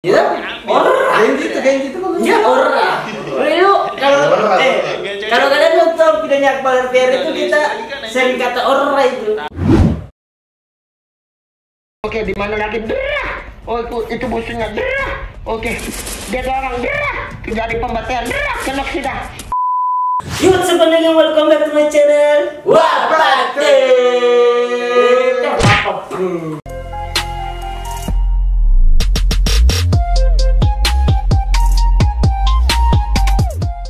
Ya, kayak gitu kan? Ya orang. Yuk, kalau kalian nonton videonya Akbar RPR itu kita sering kata orang itu. Oke, di mana lagi derah? Oh, itu musuhnya derah. Oke, dia orang derah. Terjadi pembantaian derah. Kenok sudah. Yuk, sebenarnya welcome back to my channel. Wah,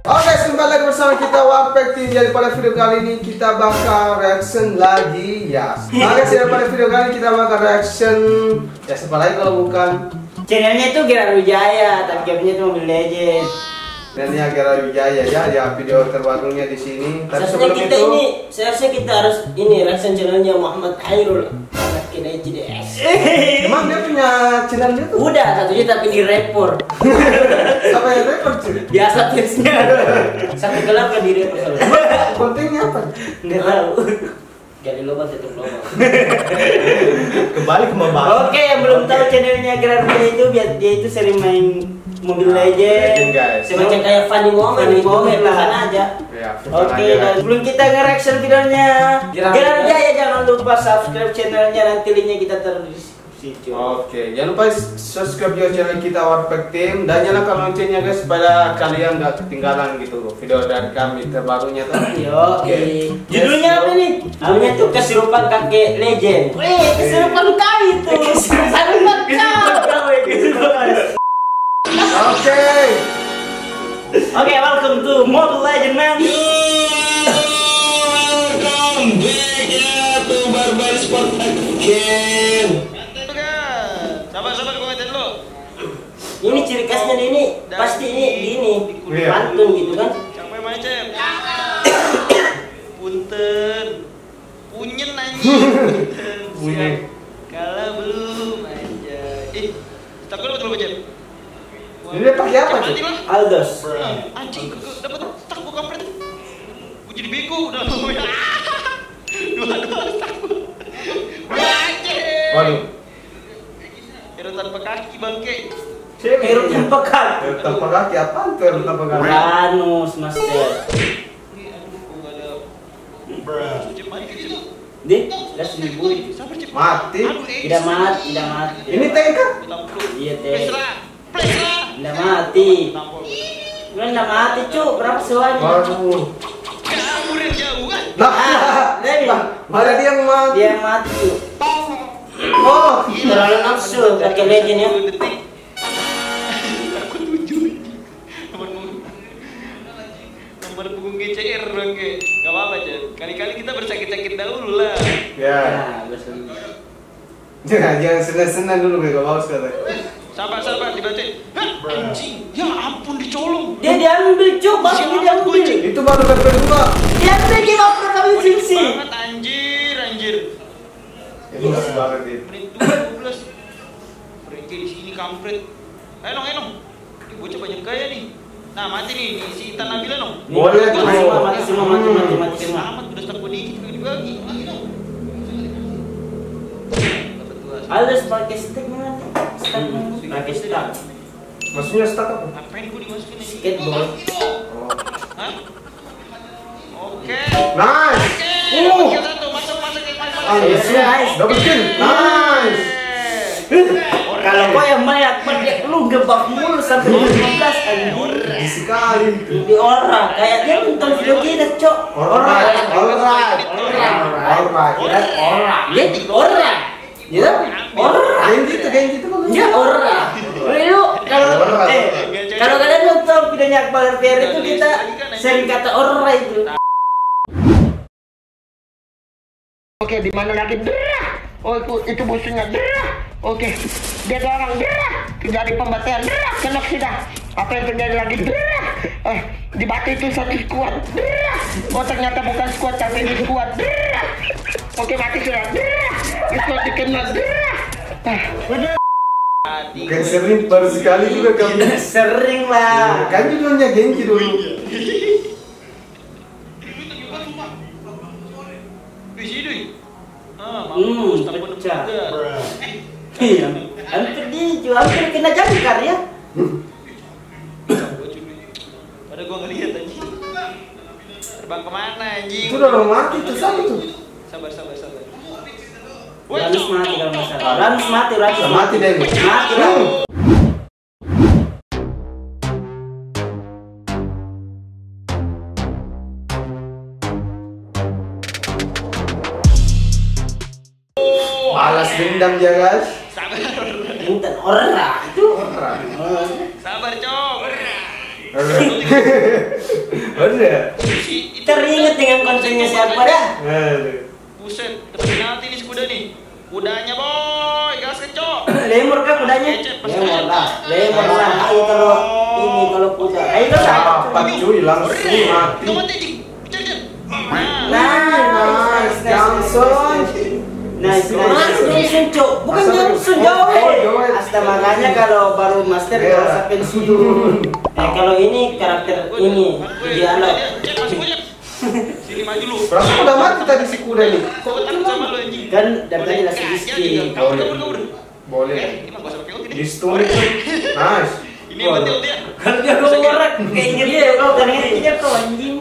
Oke, kembali lagi bersama kita Warpek Team. Jadi pada video kali ini kita bakal reaction lagi ya. Oke, pada video kali ini kita bakal reaction ya siapa lagi kalau bukan channelnya itu Gerard Wijaya, tapi gamenya itu Mobile Legends. dan ya Gerard Wijaya ya video terbarunya di sini. Tapi sebelum itu seharusnya kita harus ini reaction channelnya Muhammad Hairul anak kena HDS. emang dia punya channel YouTube? Udah satunya tapi di report. Apa yang report sih? Biasa tipsnya. Sampai gelap kan di report. Kontennya apa? Nggak tahu. Jadi lubang tutup lubang. Kembali ke pembahasan. Oke, yang belum tahu channelnya Gerard Wijaya itu dia itu sering main Mobile Legends, semacam kayak Funny Moment aja. Ya, Oke, dan sebelum kita nge-reaction videonya Gerard Wijaya, jangan lupa subscribe channelnya, nanti linknya kita taruh di situ. Oke, jangan lupa subscribe juga channel kita Warpek Team dan nyalakan loncengnya guys supaya kalian nggak ketinggalan gitu video dari kami terbarunya tuh. Oke. Judulnya apa nih? Namanya tuh Kesurupan Kakek Legend. Wih, kesurupan kami tuh. Kesurupan kami. Oke, welcome to Mobile Legends, man. Welcome back ya to Barbar Sport again. Sabar komentar dulu. Ini ciri khasnya ini pasti ini pantun gitu kan? Capek macet. Punten. Punyen anjing. Punyen. Kalau belum aja. Takut betul macet. Ini pakai apa sih? Aldos. Anjing, dapat tak buka kampret. Gua jadi bego udah. Dua takut. Macet. Waduh. Hero tanpa kaki bangke. Hero tanpa kaki. Tanpa kaki apaan tuh hero tanpa kaki? Ranus, Master. Deh, sudah sembuh. Mati. Tidak mati. Ini tank kan? Iya teh. Tidak mati. Tidak mati cu, berapa sewanya? Waduh. Kabur yang jauh kan? Malah dia yang mati. Dia mati cu. Oh, Terlalu nafsu pakai legend ya. Aku tujuh. Nomor punggung GCR dong ke. Gak apa-apa aja. Kali-kali kita bersakit-sakit dahulu lah. ya. Betul. Jangan senang-senang dulu gak mau sekali. Sabar dibaca. Anjing, ya ampun dicolong. Dia diambil cu, baru diambil. Itu baru level 2. Diambil kita pernah kami sisi. Banget anjir. Itu masih banget itu. Menit 12. Berhenti di sini kampret. Enong. Ini bocah banyak gaya nih. Nah, mati nih si Intan Nabila nong. Boleh, mati semua. Selamat udah stuck dikit kagak dibagi. Aldos pakai stick mana? Pakai stick. Maksudnya stuck apa? Ngapain gua dimasukin ini? Skateboard. Hah? Oke. Nice. Oke, satu masuk. Nice. Double kill. Nice. Kalau kau yang main lu gebak mulu sampai 15 anjing. Sekali itu. Di orang kayak dia nonton video kita, Cok. Alright. Dia di orang. Ya, orang. Kayak gitu kan? Ya, orang. Yuk, kalau kalian nonton videonya Akbar RPR itu kita sering kata orang itu. Oke, di mana lagi derah? Oh, itu musuhnya derah. Oke, dia orang derah. Terjadi pembantaian derah. Kenok sudah. Apa yang terjadi lagi derah? Di batu itu satu squad derah. Oh, ternyata bukan squad tapi ini squad derah. Oke, mati sudah derah. Itu dikenal derah. Kayak sering baru sekali juga kami. Sering lah. Kan judulnya Genji dulu. Di sini. Mampus tak pecah. juga. Iya. Hampir dia hampir kena jangkar ya. Pada gua ngeliat anjing. Terbang kemana anjing? Itu udah mati tuh siapa tuh? Sabar. Ranus mati kalau nggak salah. Ranus mati. Mati deh. Mati lah. Balas dendam ya guys. Sabar. Bukan orang itu. Sabar, Cok. Udah. Teringat dengan kontennya siapa dah? Buset, penalti nih si kuda nih. Kudanya boy, gas kencok. Lemur kah kudanya? Lemur lah. Ayo kalau kuda. Ayo kalau Apa cuy langsung mati. Nggak mati anjing. Bicar. Nice, Johnson. Nice. Johnson, Cok. Bukan Johnson, jauh. Asta makanya kalau baru master gak usah pensiun. Kalau ini karakter ini dialog. Cep, masuk aja. Sini maju lu. Perasaan udah mati tadi si kuda nih. Kok takut sama lu anjing? Kan dari tadi lah sedikit. Kabur. Boleh. Ini mah gak usah pakai ulti nih. Di stun itu. Nice. Ini yang mati ulti ya. Kalau dia ngorek kayaknya dia kau ternyata kau anjing.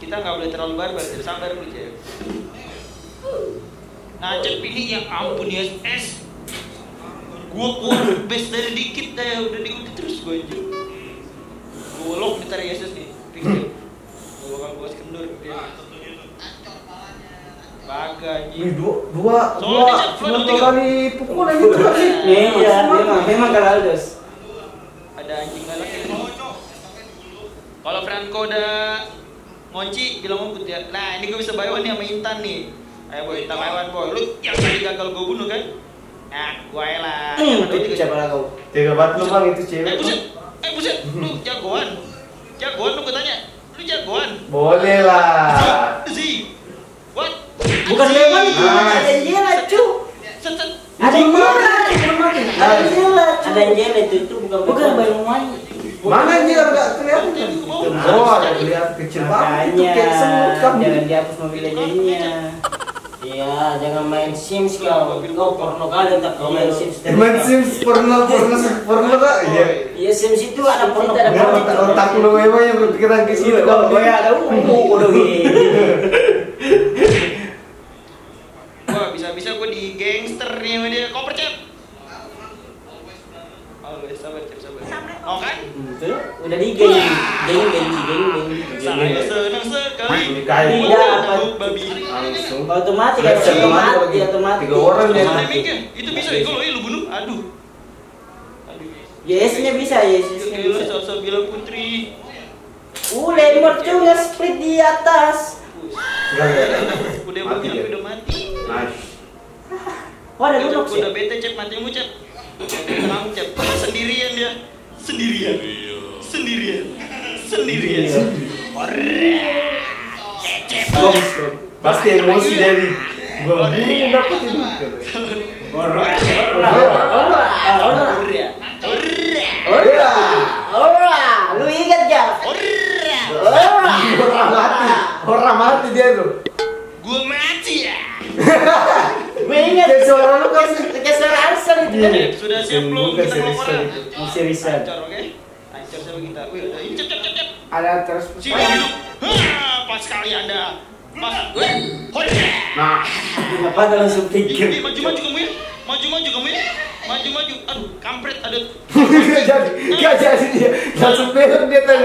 Kita nggak boleh terlalu barbar, jadi sabar dulu Cep. Nah Cep ini yang ampun ya es. Gua best dari dikit dah, udah diikuti terus gua anjing. Gua lock ditarik Yesus nih. Gua bakal gua kendur dia. Baga anjing. Dua cuma kali pukulan itu kali. Iya, memang kalau Aldos. Ada anjing galak ini. Kalau Franco udah ngonci bilang ngebut ya. Nah ini gue bisa buy one nih sama Intan nih. Ayo boy, Intan buy one boy. Lu yang tadi gagal gue bunuh kan? Nah, gue lah. Itu siapa lah kau? Tega banget lu bang itu cewek. Buset, lu jagoan. Jagoan lu katanya. Lu jagoan. Boleh lah. Zi. What? Bukan lewat itu, ada Angela cu. Set. Ada Angela itu bukan baru main. Mana dia nggak kelihatan? Oh, ada kelihatan kecil banget. Itu kayak semut kamu. Jangan dihapus mobil legendnya. Iya, jangan main Sims kau. Kau porno kali tak kau main Sims. Main Sims porno kak? Iya. Iya Sims itu ada porno ada otak lu memang yang berpikiran ke situ. Kalau ya ada udah gini. Wah, bisa-bisa gue di gangster nih sama dia. Koper Cep. Sabar. Oh kan? Betul. Udah di geng. Saya senang sekali. Tidak babi. langsung. Otomatis kan otomatis. 3 orang ya. Itu bisa ya kalau lu bunuh. Aduh. Yes-nya bisa, yes. Kayak lu sosok bilang putri. Lemur cuy split di atas. Enggak. Udah mati tapi udah mati. Nice. Wah, ada duduk sih. Udah bete Cep, mati mu Cep. Tenang Cep. Sendirian dia. Sendirian. Pasti emosi dari gua dapet itu. Lu ingat gak? Orang mati dia tuh. Gua mati ya. Gue ingat Kayak suara lu kasih. kayak suara Arsel itu kan. Sudah siap belum kita keluar? Masih riset. Hancur oke? Hancur sama kita. Wih, ini Cep. Ada terus. Sini hidup. Pas kali Anda. Pas gue. Nah, Kenapa ada langsung pikir? Maju kamu ya. Maju. Aduh, kampret ada. gak jadi dia. Langsung belok dia tadi.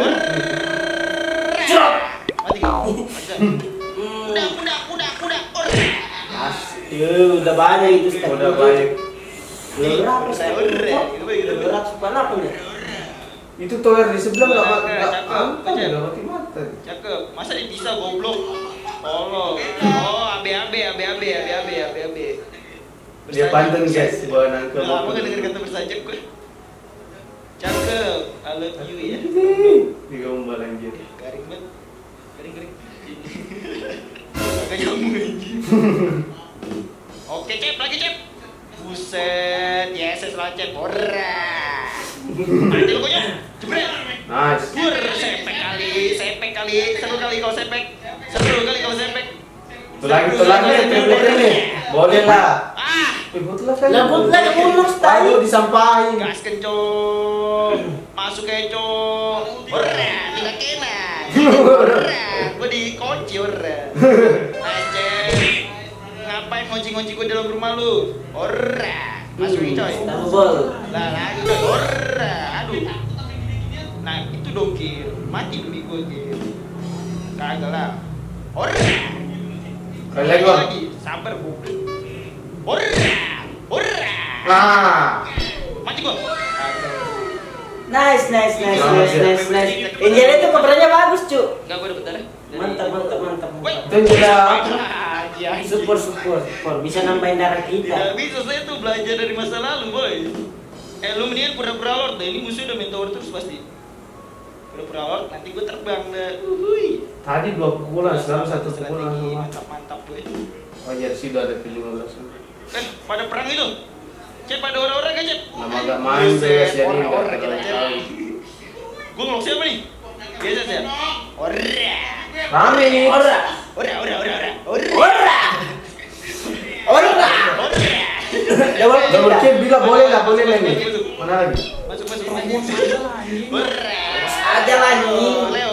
Cerot. Mati kau. Kuda. Udah banyak itu sekarang. Udah banyak. Berapa saya? Berat berapa nih? Itu tower di sebelah Cakep. nggak mati. Cakep. Masa dipisah goblok? Tolong. Oh, ABAB. Dia pantun guys, bawa nangkep. Lama gak denger kata bersajak gue. Cakep. I love you ya. Digombal anjir. Garing banget. Garing. Agak nyambung anjing. Oke Cep, lagi Cep. Buset, yes lah Cep. Ora. Nanti lu konyol. Jebret. Nice. Sepek kali. Seru kali kau sepek. Tulang nih. Boleh lah. Ah. lah kan. Labut lah kemunos tadi. Ayo disampahin. Gas kencok. Masuk kecok. Ora, tidak kena. Ora, gua dikunci ora. Aceh. Ngapain ngunci-ngunci gua dalam rumah lu? Ora. Masukin coy. Double. Lah lagi coy. Ora. Aduh. Nah, itu dong Kir. Mati demi gua Kir. Kagak lah. Ora. Kali lagi Bang. Sabar bu. Ora. Ora. Nah. Mati gua. Nice. Angel itu kopernya bagus, cu. Enggak gua dapet darah. Mantap. Itu udah Support. Bisa nambahin darah Tidak kita. bisa, saya tuh belajar dari masa lalu, boy. Lu mendingan pura-pura lord deh. Ini musuh udah main tower terus pasti. Pura-pura lord, nanti gue terbang deh. tadi 2 pukulan, sekarang 1 pukulan sama. Mantap, boy. Oh iya sih udah ada P15. Pada perang itu. Cep, pada orang-orang kan, Cep? Nama gak main guys, jadi Orang-orang nggak kita, Cep. tahu. Gue ngelok siapa nih? Biasa, Cep. Ora. Rame nih. Ora. Double kill bila boleh nih. Mana lagi? Masuk. Ora. Aja lagi. Oleh.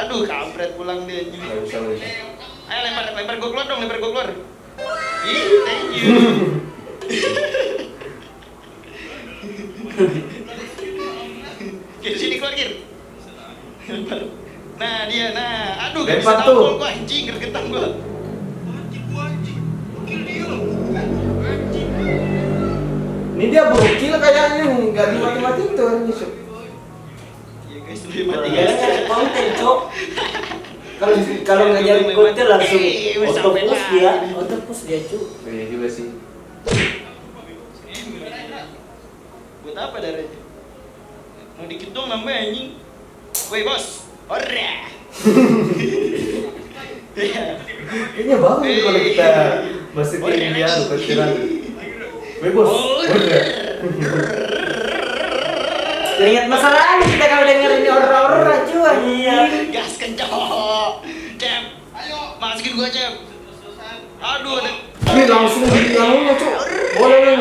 Aduh, kampret pulang dia. Nggak bisa. Ayo lempar gue keluar dong, Ih, thank you. Kir, sini keluar Kir. Nah dia, aduh gak bisa Lempar tuh. tampol gua anjing, gergetan gua. Ini dia burukil kayaknya nih, nggak dimati-matiin tuh ini Sob. Iya guys, lebih mati Ya guys. kan konten, Cok. Kalau nggak jadi konten langsung otopus dia, Cuk. Iya juga sih. Buat apa darahnya? Mau dikit dong nambah anjing. Woi bos, ora. Kayaknya bagus nih kalau kita masukin dia kecilan. Woi bos. Teringat masa lalu kita kalau dengerin ora-ora, cuy. Iya. Gas kencok. Cep, ayo masukin gua Cep. Aduh, Ini langsung di anunya Cuk. Boleh nih.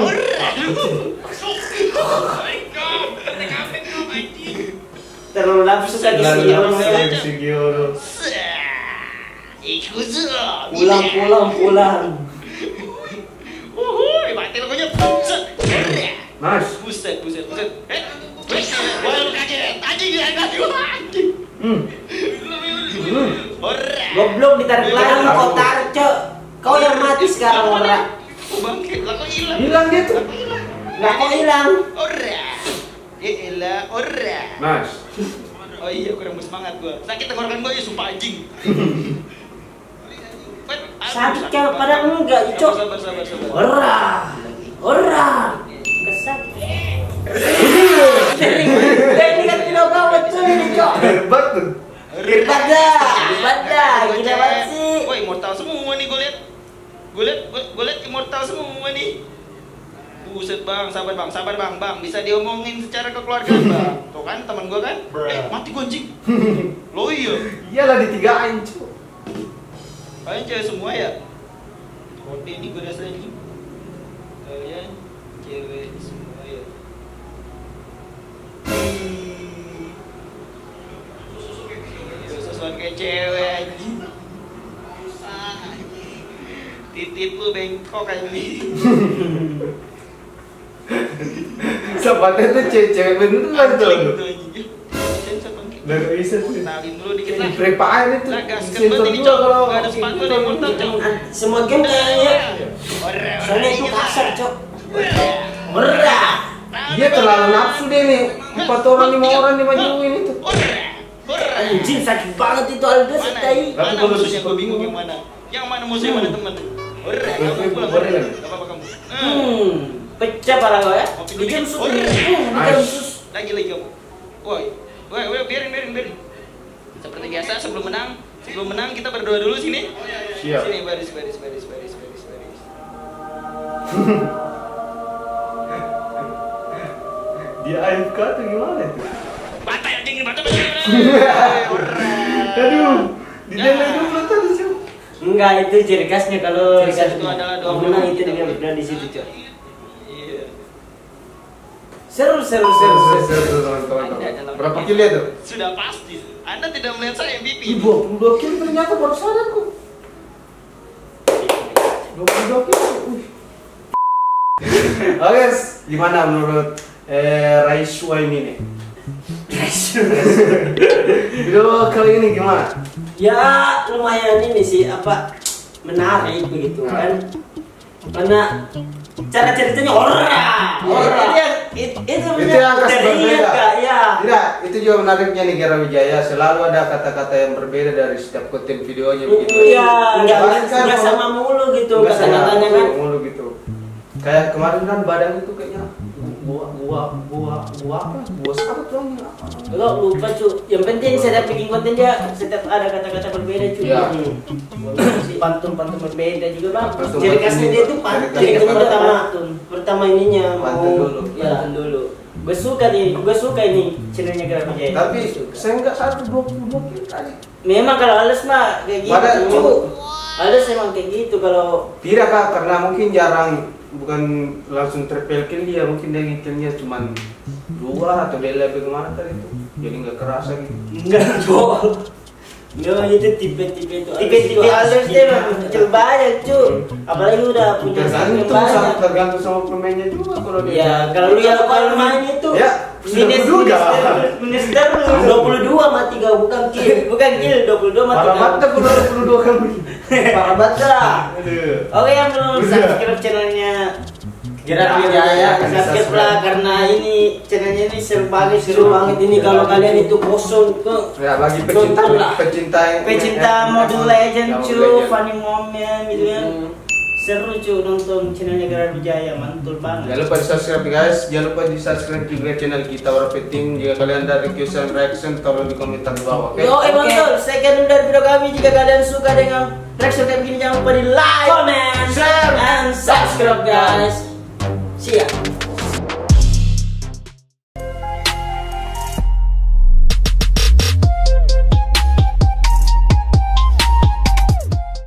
Terlalu nafsu kan Si Gioro. Ikuzu. pulang. Uhuy, mati lo konyol. Nice. Buset. Wah, lu kaget. Anjing dia anjing. Ora. Goblok ditarik lagi kau tarik, Cok. Kau yang mati sekarang ora. Oh bangke, lah kok hilang? Hilang dia tuh. Nggak kok hilang. Ora. Elah, ora. Nice. Oh iya, kurang bersemangat gua. Sakit tenggorokan gua ya, sumpah anjing. Sakit kan padahal enggak, Cok. Sabar. Ora. Kesat. Ini kan tidak gawat cuy ini, Cok. Hebat tuh. Hebat dah. Gila banget sih. Wah, immortal semua nih gua lihat. Gua lihat immortal semua nih. Buset bang, sabar bang, bisa diomongin secara kekeluargaan bang. Tuh kan teman gua kan, mati gua anjing. Lo iya. Iyalah ditigain Cuk. Kalian cewek semua ya? Kode ini gua rasa anjing. Kalian cewek semua ya. Susuan kayak cewek anjing. Titit lu bengkok anjing. Sepatnya tuh cewek beneran tuh. Udah gak bisa tuh. Kenalin dulu dikit lah. Prepain itu. Lah gas kan Sensor berarti juga Cok. kalau Gak ada sepatu ada immortal Cok. Semua game kayaknya. Soalnya itu kasar, Cok. Ora. dia terlalu nafsu deh nih. 4 orang 5 orang dimajuin itu. Anjing sakit banget itu Aldo setai. Mana musuhnya gua bingung yang mana. Yang mana musuhnya mana teman. Kamu pulang. Gak apa-apa kamu. Pecah pala kau ya. Bikin sus. Bikin sus. Lagi kamu. Woi, biarin. Seperti biasa sebelum menang kita berdoa dulu sini. Siap. Sini baris. Dia AFK tuh gimana tuh? Batai anjing, batai. Aduh, di delay dulu tadi sih. Enggak, itu ciri khasnya kalau Ciri khas itu adalah doa menang menang. itu dia berada di situ, Cok. Seru. Teman-teman. Berapa kill dia tuh? Sudah pasti. Anda tidak melihat saya MVP. 22 kill ternyata baru sadar kok. 22 kill. Oke, gimana menurut Raiswa ini nih? Video kali ini gimana? Ya lumayan ini sih menarik begitu kan, karena cara ceritanya itu yang khas berbeda. Ya. Tidak, itu juga menariknya nih Gera Wijaya, selalu ada kata-kata yang berbeda dari setiap konten videonya begitu. Iya, nggak sama mulu gitu kata-katanya kan. Mulu gitu. Kayak kemarin kan badan itu kayaknya buah apa tuh? Lo lupa cu, yang penting setiap bikin konten dia setiap ada kata-kata berbeda cu. Ya. Pantun berbeda juga bang. Pantun Ciri khasnya dia tuh pantun. Ciri khasnya pertama ininya pantun dulu. Gue suka ini channelnya Gera Wijaya. Tapi saya nggak 22 kill tadi. Memang kalau halus mah kayak gitu. Badan cu. Halus emang kayak gitu kalau. Tidak kak, karena mungkin jarang, bukan langsung triple kill dia, mungkin dia killnya cuma 2 atau dia lebih kemana tadi itu, jadi nggak kerasa gitu. Enggak dong. Memang itu tipe-tipe halus dia memang kecil banyak cu. Apalagi udah punya skill banyak. Tergantung sama pemainnya juga kalau dia. Ya kalau lu yang main itu ya, Minister 22 mati gak bukan kill 22 mati. Parah banget 22 kan. Parah banget lah. Oke yang belum subscribe channelnya Gera Wijaya, subscribe lah karena ini channelnya ini seru banget ini kalau kalian itu bosan tuh. Ya bagi pecinta Mobile Legends cu, funny moment gitu kan. Seru cu nonton channelnya Gera Wijaya, mantul banget. Jangan lupa di subscribe guys, jangan lupa di subscribe juga channel kita Warped Team. Jika kalian ada request dan reaction, tolong di komentar di bawah. Oke? Yo, mantul. Sekian dari video kami. Jika kalian suka dengan reaction kayak begini, jangan lupa di like, comment, share, and subscribe guys. See ya.